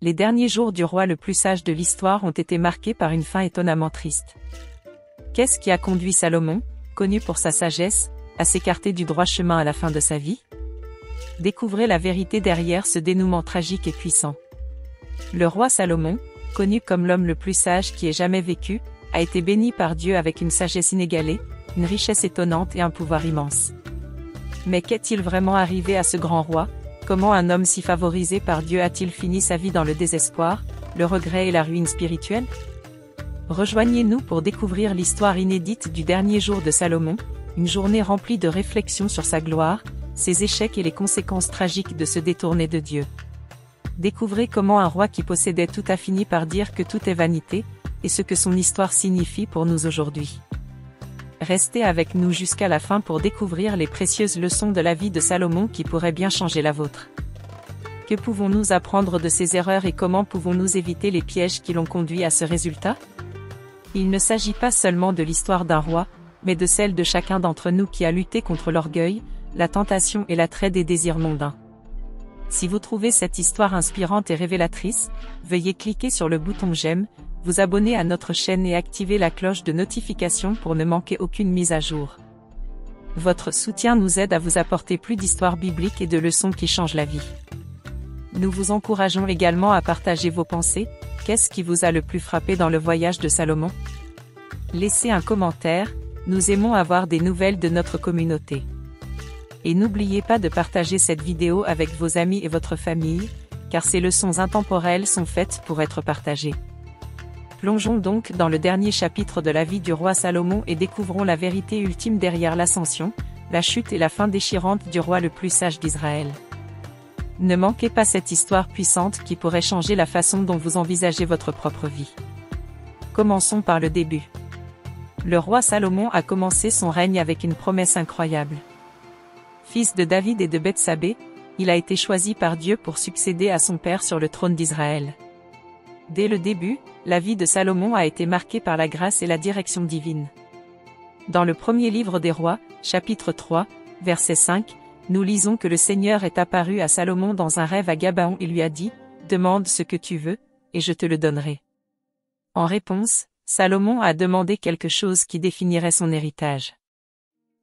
Les derniers jours du roi le plus sage de l'histoire ont été marqués par une fin étonnamment triste. Qu'est-ce qui a conduit Salomon, connu pour sa sagesse, à s'écarter du droit chemin à la fin de sa vie? Découvrez la vérité derrière ce dénouement tragique et puissant. Le roi Salomon, connu comme l'homme le plus sage qui ait jamais vécu, a été béni par Dieu avec une sagesse inégalée, une richesse étonnante et un pouvoir immense. Mais qu'est-il vraiment arrivé à ce grand roi? Comment un homme si favorisé par Dieu a-t-il fini sa vie dans le désespoir, le regret et la ruine spirituelle? Rejoignez-nous pour découvrir l'histoire inédite du dernier jour de Salomon, une journée remplie de réflexions sur sa gloire, ses échecs et les conséquences tragiques de se détourner de Dieu. Découvrez comment un roi qui possédait tout a fini par dire que tout est vanité, et ce que son histoire signifie pour nous aujourd'hui. Restez avec nous jusqu'à la fin pour découvrir les précieuses leçons de la vie de Salomon qui pourraient bien changer la vôtre. Que pouvons-nous apprendre de ses erreurs et comment pouvons-nous éviter les pièges qui l'ont conduit à ce résultat? Il ne s'agit pas seulement de l'histoire d'un roi, mais de celle de chacun d'entre nous qui a lutté contre l'orgueil, la tentation et l'attrait des désirs mondains. Si vous trouvez cette histoire inspirante et révélatrice, veuillez cliquer sur le bouton j'aime, vous abonner à notre chaîne et activer la cloche de notification pour ne manquer aucune mise à jour. Votre soutien nous aide à vous apporter plus d'histoires bibliques et de leçons qui changent la vie. Nous vous encourageons également à partager vos pensées. Qu'est-ce qui vous a le plus frappé dans le voyage de Salomon? Laissez un commentaire, nous aimons avoir des nouvelles de notre communauté. Et n'oubliez pas de partager cette vidéo avec vos amis et votre famille, car ces leçons intemporelles sont faites pour être partagées. Plongeons donc dans le dernier chapitre de la vie du roi Salomon et découvrons la vérité ultime derrière l'ascension, la chute et la fin déchirante du roi le plus sage d'Israël. Ne manquez pas cette histoire puissante qui pourrait changer la façon dont vous envisagez votre propre vie. Commençons par le début. Le roi Salomon a commencé son règne avec une promesse incroyable. Fils de David et de Bethsabée, il a été choisi par Dieu pour succéder à son père sur le trône d'Israël. Dès le début, la vie de Salomon a été marquée par la grâce et la direction divine. Dans le premier livre des rois, chapitre 3, verset 5, nous lisons que le Seigneur est apparu à Salomon dans un rêve à Gabaon et lui a dit « Demande ce que tu veux, et je te le donnerai. » En réponse, Salomon a demandé quelque chose qui définirait son héritage.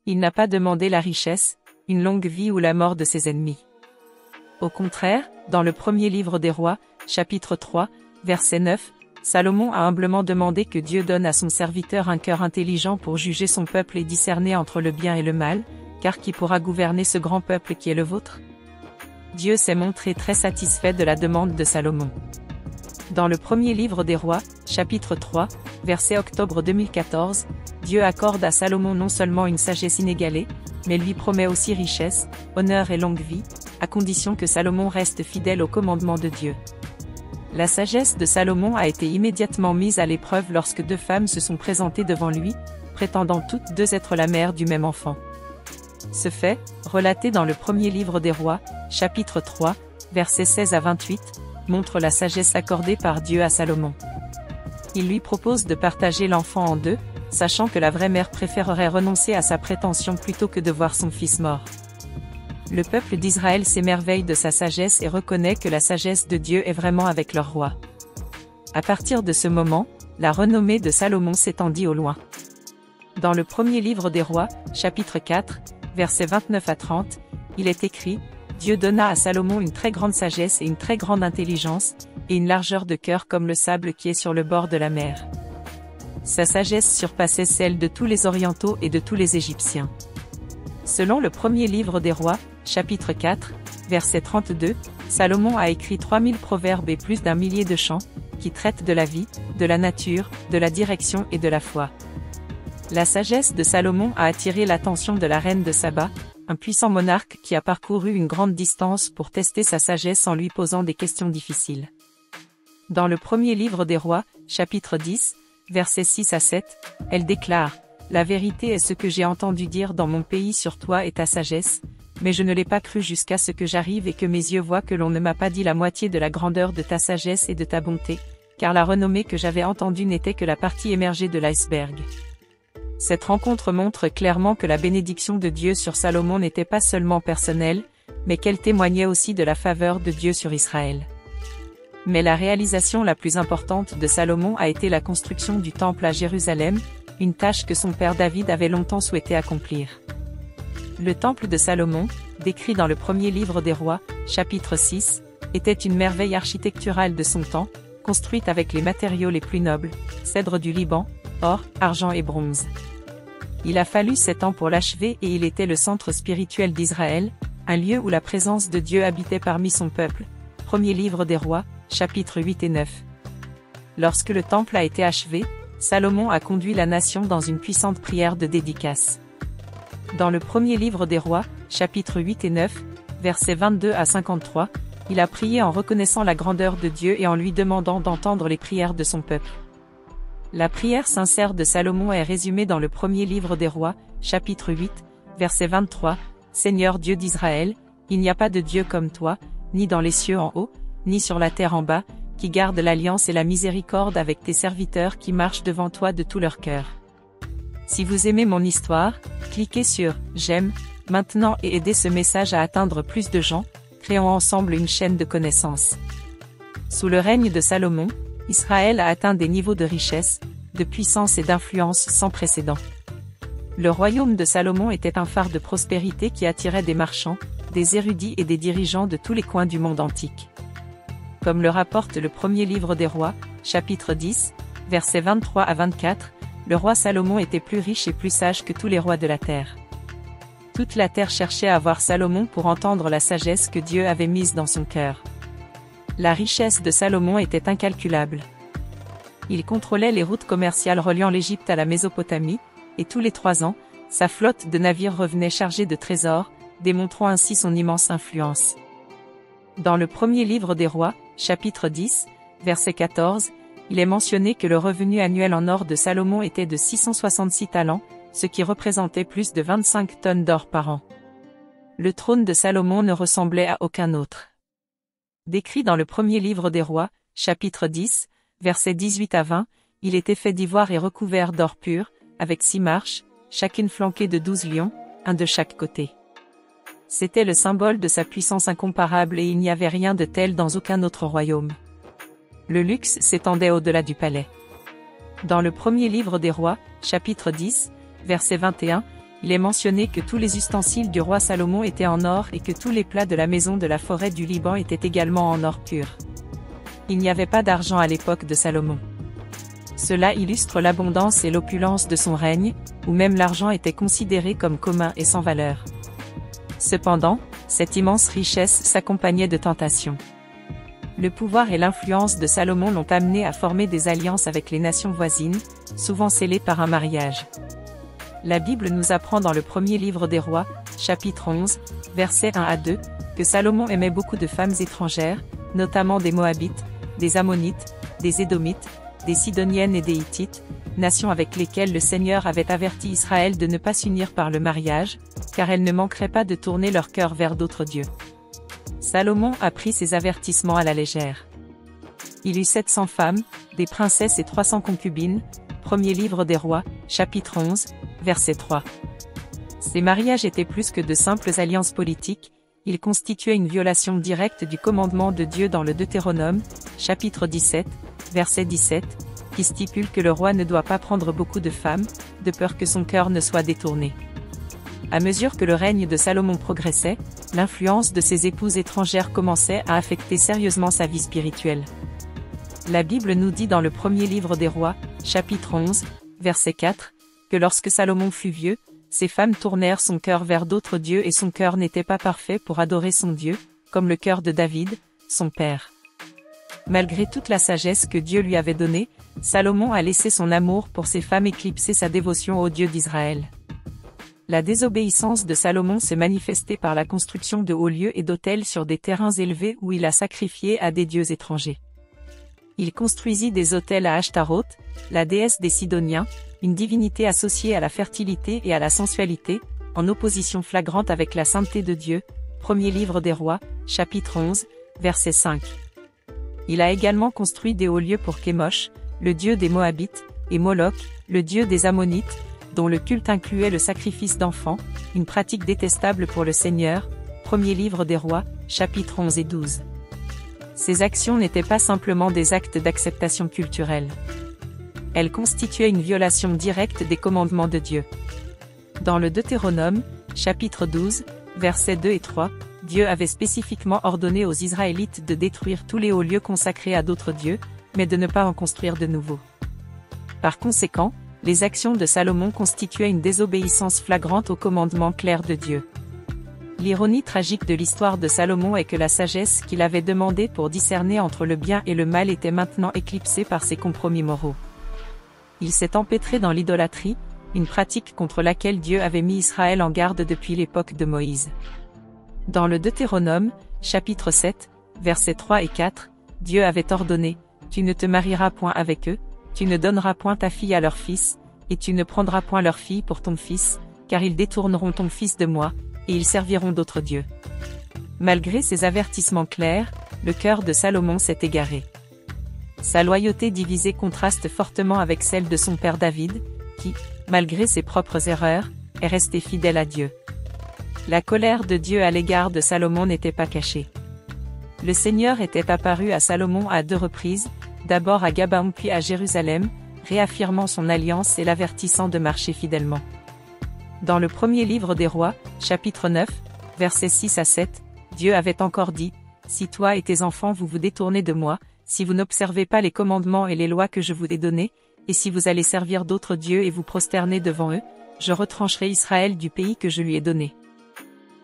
Il n'a pas demandé la richesse, une longue vie ou la mort de ses ennemis. Au contraire, dans le premier livre des rois, chapitre 3, verset 9, Salomon a humblement demandé que Dieu donne à son serviteur un cœur intelligent pour juger son peuple et discerner entre le bien et le mal, car qui pourra gouverner ce grand peuple qui est le vôtre? Dieu s'est montré très satisfait de la demande de Salomon. Dans le premier livre des rois, chapitre 3, verset octobre 2014, Dieu accorde à Salomon non seulement une sagesse inégalée, mais lui promet aussi richesse, honneur et longue vie, à condition que Salomon reste fidèle aux commandements de Dieu. La sagesse de Salomon a été immédiatement mise à l'épreuve lorsque deux femmes se sont présentées devant lui, prétendant toutes deux être la mère du même enfant. Ce fait, relaté dans le premier livre des rois, chapitre 3, versets 16 à 28, montre la sagesse accordée par Dieu à Salomon. Il lui propose de partager l'enfant en deux, sachant que la vraie mère préférerait renoncer à sa prétention plutôt que de voir son fils mort. Le peuple d'Israël s'émerveille de sa sagesse et reconnaît que la sagesse de Dieu est vraiment avec leur roi. À partir de ce moment, la renommée de Salomon s'étendit au loin. Dans le premier livre des rois, chapitre 4, versets 29 à 30, il est écrit « Dieu donna à Salomon une très grande sagesse et une très grande intelligence, et une largeur de cœur comme le sable qui est sur le bord de la mer. » Sa sagesse surpassait celle de tous les Orientaux et de tous les Égyptiens. Selon le premier livre des rois, chapitre 4, verset 32, Salomon a écrit 3000 proverbes et plus d'1 millier de chants, qui traitent de la vie, de la nature, de la direction et de la foi. La sagesse de Salomon a attiré l'attention de la reine de Saba, un puissant monarque qui a parcouru une grande distance pour tester sa sagesse en lui posant des questions difficiles. Dans le premier livre des rois, chapitre 10, versets 6 à 7, elle déclare « La vérité est ce que j'ai entendu dire dans mon pays sur toi et ta sagesse, mais je ne l'ai pas cru jusqu'à ce que j'arrive et que mes yeux voient que l'on ne m'a pas dit la moitié de la grandeur de ta sagesse et de ta bonté, car la renommée que j'avais entendue n'était que la partie émergée de l'iceberg. » Cette rencontre montre clairement que la bénédiction de Dieu sur Salomon n'était pas seulement personnelle, mais qu'elle témoignait aussi de la faveur de Dieu sur Israël. Mais la réalisation la plus importante de Salomon a été la construction du temple à Jérusalem, une tâche que son père David avait longtemps souhaité accomplir. Le temple de Salomon, décrit dans le premier livre des rois, chapitre 6, était une merveille architecturale de son temps, construite avec les matériaux les plus nobles, cèdre du Liban, or, argent et bronze. Il a fallu 7 ans pour l'achever et il était le centre spirituel d'Israël, un lieu où la présence de Dieu habitait parmi son peuple. Premier livre des rois, chapitres 8 et 9. Lorsque le temple a été achevé, Salomon a conduit la nation dans une puissante prière de dédicace. Dans le premier livre des rois, chapitres 8 et 9, versets 22 à 53, il a prié en reconnaissant la grandeur de Dieu et en lui demandant d'entendre les prières de son peuple. La prière sincère de Salomon est résumée dans le premier livre des rois, chapitre 8, verset 23, « Seigneur Dieu d'Israël, il n'y a pas de Dieu comme toi, ni dans les cieux en haut, ni sur la terre en bas, qui garde l'alliance et la miséricorde avec tes serviteurs qui marchent devant toi de tout leur cœur. » Si vous aimez mon histoire, cliquez sur « J'aime » maintenant et aidez ce message à atteindre plus de gens, créons ensemble une chaîne de connaissances. Sous le règne de Salomon, Israël a atteint des niveaux de richesse, de puissance et d'influence sans précédent. Le royaume de Salomon était un phare de prospérité qui attirait des marchands, des érudits et des dirigeants de tous les coins du monde antique. Comme le rapporte le premier livre des rois, chapitre 10, versets 23 à 24, le roi Salomon était plus riche et plus sage que tous les rois de la terre. Toute la terre cherchait à voir Salomon pour entendre la sagesse que Dieu avait mise dans son cœur. La richesse de Salomon était incalculable. Il contrôlait les routes commerciales reliant l'Égypte à la Mésopotamie, et tous les 3 ans, sa flotte de navires revenait chargée de trésors, démontrant ainsi son immense influence. Dans le premier livre des rois, chapitre 10, verset 14, il est mentionné que le revenu annuel en or de Salomon était de 666 talents, ce qui représentait plus de 25 tonnes d'or par an. Le trône de Salomon ne ressemblait à aucun autre. Décrit dans le premier livre des rois, chapitre 10, versets 18 à 20, il était fait d'ivoire et recouvert d'or pur, avec 6 marches, chacune flanquée de 12 lions, un de chaque côté. C'était le symbole de sa puissance incomparable et il n'y avait rien de tel dans aucun autre royaume. Le luxe s'étendait au-delà du palais. Dans le premier livre des rois, chapitre 10, verset 21, il est mentionné que tous les ustensiles du roi Salomon étaient en or et que tous les plats de la maison de la forêt du Liban étaient également en or pur. Il n'y avait pas d'argent à l'époque de Salomon. Cela illustre l'abondance et l'opulence de son règne, où même l'argent était considéré comme commun et sans valeur. Cependant, cette immense richesse s'accompagnait de tentations. Le pouvoir et l'influence de Salomon l'ont amené à former des alliances avec les nations voisines, souvent scellées par un mariage. La Bible nous apprend dans le premier livre des rois, chapitre 11, versets 1 à 2, que Salomon aimait beaucoup de femmes étrangères, notamment des Moabites, des Ammonites, des Édomites, des Sidoniennes et des Hittites, nations avec lesquelles le Seigneur avait averti Israël de ne pas s'unir par le mariage, car elles ne manqueraient pas de tourner leur cœur vers d'autres dieux. Salomon a pris ces avertissements à la légère. Il eut 700 femmes, des princesses et 300 concubines, premier livre des rois, chapitre 11, verset 3. Ces mariages étaient plus que de simples alliances politiques, ils constituaient une violation directe du commandement de Dieu dans le Deutéronome, chapitre 17, verset 17, qui stipule que le roi ne doit pas prendre beaucoup de femmes, de peur que son cœur ne soit détourné. À mesure que le règne de Salomon progressait, l'influence de ses épouses étrangères commençait à affecter sérieusement sa vie spirituelle. La Bible nous dit dans le premier livre des rois, chapitre 11, verset 4, que lorsque Salomon fut vieux, ses femmes tournèrent son cœur vers d'autres dieux et son cœur n'était pas parfait pour adorer son Dieu, comme le cœur de David, son père. Malgré toute la sagesse que Dieu lui avait donnée, Salomon a laissé son amour pour ses femmes éclipser sa dévotion au Dieu d'Israël. La désobéissance de Salomon s'est manifestée par la construction de hauts lieux et d'autels sur des terrains élevés où il a sacrifié à des dieux étrangers. Il construisit des autels à Ashtaroth, la déesse des Sidoniens, une divinité associée à la fertilité et à la sensualité, en opposition flagrante avec la sainteté de Dieu. Premier livre des rois, chapitre 11, verset 5. Il a également construit des hauts lieux pour Kémosh, le dieu des Moabites, et Moloch, le dieu des Ammonites, dont le culte incluait le sacrifice d'enfants, une pratique détestable pour le Seigneur. Premier livre des rois, chapitres 11 et 12. Ces actions n'étaient pas simplement des actes d'acceptation culturelle. Elles constituaient une violation directe des commandements de Dieu. Dans le Deutéronome, chapitre 12, versets 2 et 3, Dieu avait spécifiquement ordonné aux Israélites de détruire tous les hauts lieux consacrés à d'autres dieux, mais de ne pas en construire de nouveaux. Par conséquent, les actions de Salomon constituaient une désobéissance flagrante aux commandements clairs de Dieu. L'ironie tragique de l'histoire de Salomon est que la sagesse qu'il avait demandée pour discerner entre le bien et le mal était maintenant éclipsée par ses compromis moraux. Il s'est empêtré dans l'idolâtrie, une pratique contre laquelle Dieu avait mis Israël en garde depuis l'époque de Moïse. Dans le Deutéronome, chapitre 7, versets 3 et 4, Dieu avait ordonné « Tu ne te marieras point avec eux, tu ne donneras point ta fille à leur fils, et tu ne prendras point leur fille pour ton fils, car ils détourneront ton fils de moi, et ils serviront d'autres dieux. » Malgré ces avertissements clairs, le cœur de Salomon s'est égaré. Sa loyauté divisée contraste fortement avec celle de son père David, qui, malgré ses propres erreurs, est resté fidèle à Dieu. La colère de Dieu à l'égard de Salomon n'était pas cachée. Le Seigneur était apparu à Salomon à 2 reprises, d'abord à Gabaon puis à Jérusalem, réaffirmant son alliance et l'avertissant de marcher fidèlement. Dans le premier livre des rois, chapitre 9, versets 6 à 7, Dieu avait encore dit « Si toi et tes enfants vous vous détournez de moi, si vous n'observez pas les commandements et les lois que je vous ai donnés, et si vous allez servir d'autres dieux et vous prosterner devant eux, je retrancherai Israël du pays que je lui ai donné. »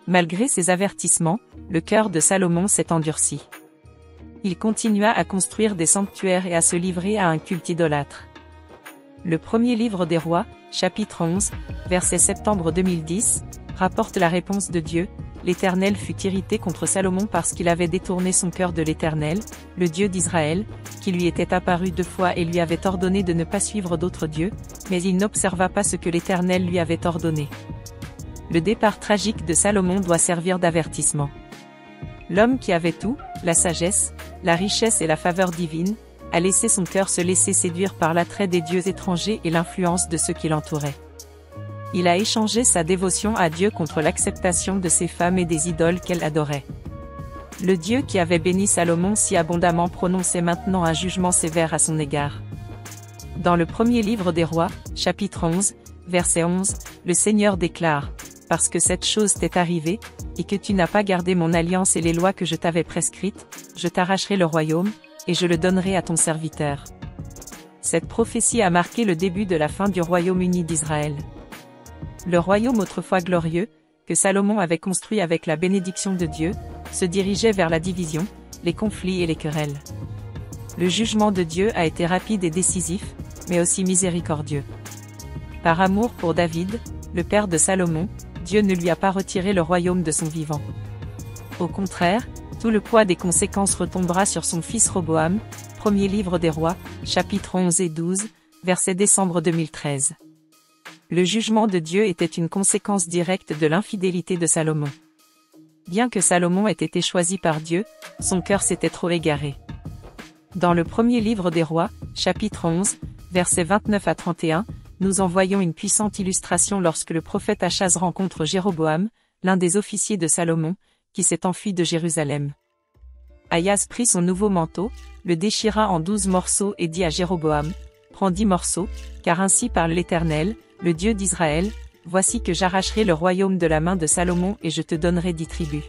Malgré ces avertissements, le cœur de Salomon s'est endurci. Il continua à construire des sanctuaires et à se livrer à un culte idolâtre. Le premier livre des rois, chapitre 11, verset septembre 2010, rapporte la réponse de Dieu. L'Éternel fut irrité contre Salomon parce qu'il avait détourné son cœur de l'Éternel, le Dieu d'Israël, qui lui était apparu 2 fois et lui avait ordonné de ne pas suivre d'autres dieux, mais il n'observa pas ce que l'Éternel lui avait ordonné. Le départ tragique de Salomon doit servir d'avertissement. L'homme qui avait tout, la sagesse, la richesse et la faveur divine, a laissé son cœur se laisser séduire par l'attrait des dieux étrangers et l'influence de ceux qui l'entouraient. Il a échangé sa dévotion à Dieu contre l'acceptation de ses femmes et des idoles qu'elle adorait. Le Dieu qui avait béni Salomon si abondamment prononçait maintenant un jugement sévère à son égard. Dans le premier livre des rois, chapitre 11, verset 11, le Seigneur déclare « Parce que cette chose t'est arrivée, et que tu n'as pas gardé mon alliance et les lois que je t'avais prescrites, je t'arracherai le royaume, et je le donnerai à ton serviteur. » Cette prophétie a marqué le début de la fin du royaume uni d'Israël. Le royaume autrefois glorieux, que Salomon avait construit avec la bénédiction de Dieu, se dirigeait vers la division, les conflits et les querelles. Le jugement de Dieu a été rapide et décisif, mais aussi miséricordieux. Par amour pour David, le père de Salomon, Dieu ne lui a pas retiré le royaume de son vivant. Au contraire, tout le poids des conséquences retombera sur son fils Roboam, premier livre des rois, chapitres 11 et 12, verset décembre 2013. Le jugement de Dieu était une conséquence directe de l'infidélité de Salomon. Bien que Salomon ait été choisi par Dieu, son cœur s'était trop égaré. Dans le premier livre des rois, chapitre 11, versets 29 à 31, nous en voyons une puissante illustration lorsque le prophète Achaz rencontre Jéroboam, l'un des officiers de Salomon, qui s'est enfui de Jérusalem. Ahaz prit son nouveau manteau, le déchira en 12 morceaux et dit à Jéroboam, « Prends 10 morceaux, car ainsi parle l'Éternel, le Dieu d'Israël, voici que j'arracherai le royaume de la main de Salomon et je te donnerai 10 tribus. »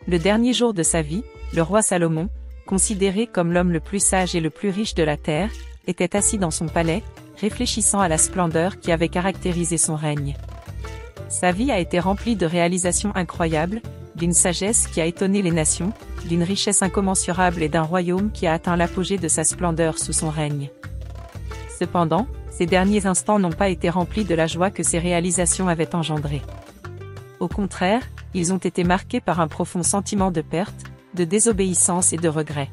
Le dernier jour de sa vie, le roi Salomon, considéré comme l'homme le plus sage et le plus riche de la terre, était assis dans son palais, réfléchissant à la splendeur qui avait caractérisé son règne. Sa vie a été remplie de réalisations incroyables, d'une sagesse qui a étonné les nations, d'une richesse incommensurable et d'un royaume qui a atteint l'apogée de sa splendeur sous son règne. Cependant, ces derniers instants n'ont pas été remplis de la joie que ces réalisations avaient engendrée. Au contraire, ils ont été marqués par un profond sentiment de perte, de désobéissance et de regret.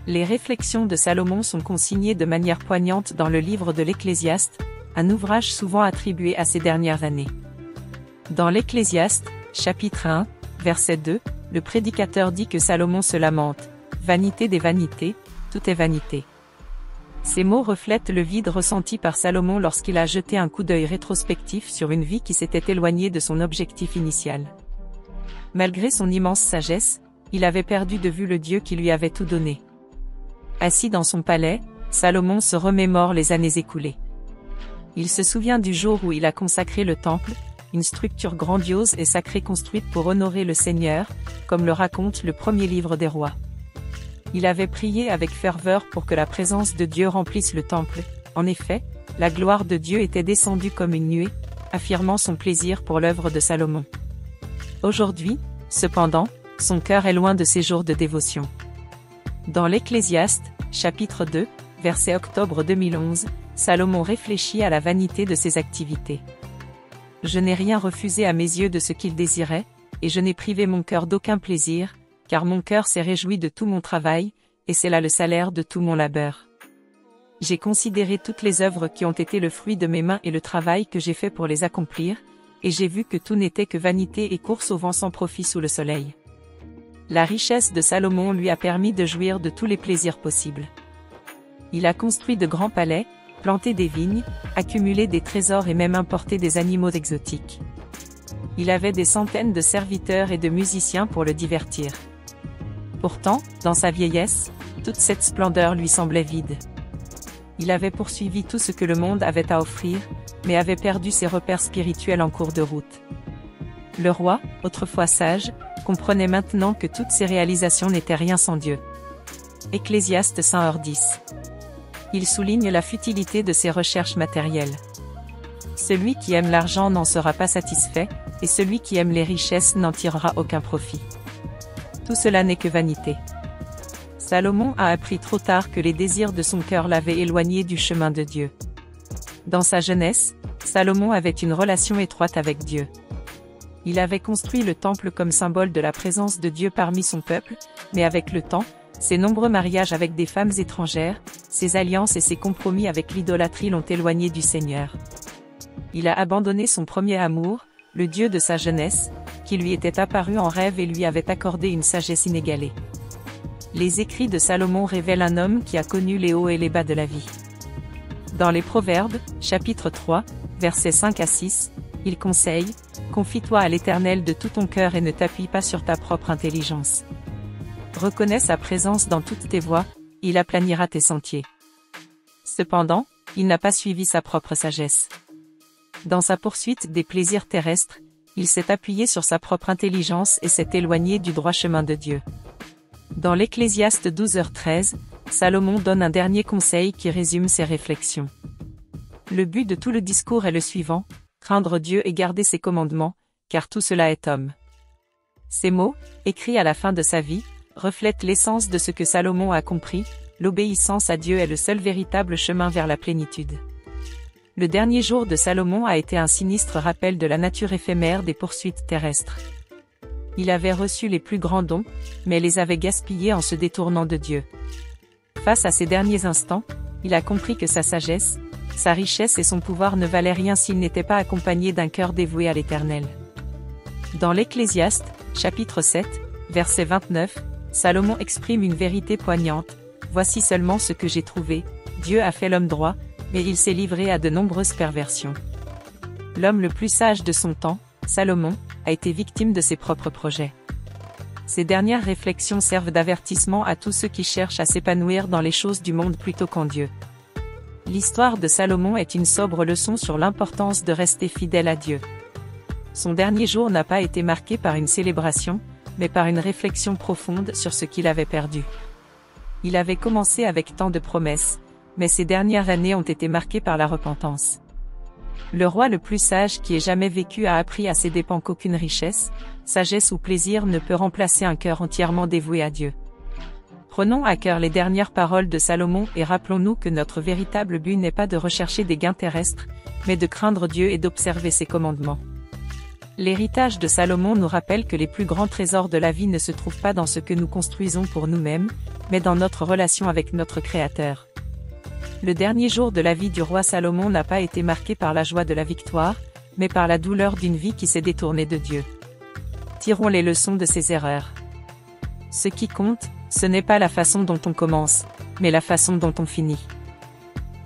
Les réflexions de Salomon sont consignées de manière poignante dans le livre de l'Ecclésiaste, un ouvrage souvent attribué à ces dernières années. Dans l'Ecclésiaste, chapitre 1, verset 2, le prédicateur dit que Salomon se lamente « Vanité des vanités, tout est vanité ». Ces mots reflètent le vide ressenti par Salomon lorsqu'il a jeté un coup d'œil rétrospectif sur une vie qui s'était éloignée de son objectif initial. Malgré son immense sagesse, Il avait perdu de vue le Dieu qui lui avait tout donné. Assis dans son palais, Salomon se remémore les années écoulées. Il se souvient du jour où il a consacré le temple, une structure grandiose et sacrée construite pour honorer le Seigneur, comme le raconte le premier livre des rois. Il avait prié avec ferveur pour que la présence de Dieu remplisse le temple. En effet, la gloire de Dieu était descendue comme une nuée, affirmant son plaisir pour l'œuvre de Salomon. Aujourd'hui, cependant, son cœur est loin de ces jours de dévotion. Dans l'Ecclésiaste, chapitre 2, verset octobre 2011, Salomon réfléchit à la vanité de ses activités. « Je n'ai rien refusé à mes yeux de ce qu'il désirait, et je n'ai privé mon cœur d'aucun plaisir, car mon cœur s'est réjoui de tout mon travail, et c'est là le salaire de tout mon labeur. J'ai considéré toutes les œuvres qui ont été le fruit de mes mains et le travail que j'ai fait pour les accomplir, et j'ai vu que tout n'était que vanité et course au vent sans profit sous le soleil. » La richesse de Salomon lui a permis de jouir de tous les plaisirs possibles. Il a construit de grands palais, planté des vignes, accumulé des trésors et même importé des animaux exotiques. Il avait des centaines de serviteurs et de musiciens pour le divertir. Pourtant, dans sa vieillesse, toute cette splendeur lui semblait vide. Il avait poursuivi tout ce que le monde avait à offrir, mais avait perdu ses repères spirituels en cours de route. Le roi, autrefois sage, comprenait maintenant que toutes ses réalisations n'étaient rien sans Dieu. Ecclésiaste 5h10. Il souligne la futilité de ses recherches matérielles. Celui qui aime l'argent n'en sera pas satisfait, et celui qui aime les richesses n'en tirera aucun profit. Tout cela n'est que vanité. Salomon a appris trop tard que les désirs de son cœur l'avaient éloigné du chemin de Dieu. Dans sa jeunesse, Salomon avait une relation étroite avec Dieu. Il avait construit le temple comme symbole de la présence de Dieu parmi son peuple, mais avec le temps, ses nombreux mariages avec des femmes étrangères, ses alliances et ses compromis avec l'idolâtrie l'ont éloigné du Seigneur. Il a abandonné son premier amour, le Dieu de sa jeunesse, qui lui était apparu en rêve et lui avait accordé une sagesse inégalée. Les écrits de Salomon révèlent un homme qui a connu les hauts et les bas de la vie. Dans les Proverbes, chapitre 3, versets 5 à 6, il conseille « Confie-toi à l'Éternel de tout ton cœur et ne t'appuie pas sur ta propre intelligence. Reconnais sa présence dans toutes tes voies, il aplanira tes sentiers. » Cependant, il n'a pas suivi sa propre sagesse. Dans sa poursuite des plaisirs terrestres, il s'est appuyé sur sa propre intelligence et s'est éloigné du droit chemin de Dieu. Dans l'Ecclésiaste 12h13, Salomon donne un dernier conseil qui résume ses réflexions. Le but de tout le discours est le suivant, craindre Dieu et garder ses commandements, car tout cela est homme. Ces mots, écrits à la fin de sa vie, reflètent l'essence de ce que Salomon a compris, l'obéissance à Dieu est le seul véritable chemin vers la plénitude. Le dernier jour de Salomon a été un sinistre rappel de la nature éphémère des poursuites terrestres. Il avait reçu les plus grands dons, mais les avait gaspillés en se détournant de Dieu. Face à ces derniers instants, il a compris que sa sagesse, sa richesse et son pouvoir ne valaient rien s'ils n'étaient pas accompagnés d'un cœur dévoué à l'Éternel. Dans l'Ecclésiaste, chapitre 7, verset 29, Salomon exprime une vérité poignante. « Voici seulement ce que j'ai trouvé, Dieu a fait l'homme droit, mais il s'est livré à de nombreuses perversions. » L'homme le plus sage de son temps, Salomon, a été victime de ses propres projets. Ces dernières réflexions servent d'avertissement à tous ceux qui cherchent à s'épanouir dans les choses du monde plutôt qu'en Dieu. L'histoire de Salomon est une sobre leçon sur l'importance de rester fidèle à Dieu. Son dernier jour n'a pas été marqué par une célébration, mais par une réflexion profonde sur ce qu'il avait perdu. Il avait commencé avec tant de promesses, mais ces dernières années ont été marquées par la repentance. Le roi le plus sage qui ait jamais vécu a appris à ses dépens qu'aucune richesse, sagesse ou plaisir ne peut remplacer un cœur entièrement dévoué à Dieu. Prenons à cœur les dernières paroles de Salomon et rappelons-nous que notre véritable but n'est pas de rechercher des gains terrestres, mais de craindre Dieu et d'observer ses commandements. L'héritage de Salomon nous rappelle que les plus grands trésors de la vie ne se trouvent pas dans ce que nous construisons pour nous-mêmes, mais dans notre relation avec notre Créateur. Le dernier jour de la vie du roi Salomon n'a pas été marqué par la joie de la victoire, mais par la douleur d'une vie qui s'est détournée de Dieu. Tirons les leçons de ces erreurs. Ce qui compte, ce n'est pas la façon dont on commence, mais la façon dont on finit.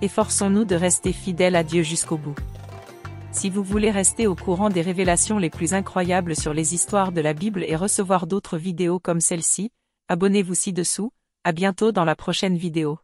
Efforçons-nous de rester fidèles à Dieu jusqu'au bout. Si vous voulez rester au courant des révélations les plus incroyables sur les histoires de la Bible et recevoir d'autres vidéos comme celle-ci, abonnez-vous ci-dessous. À bientôt dans la prochaine vidéo.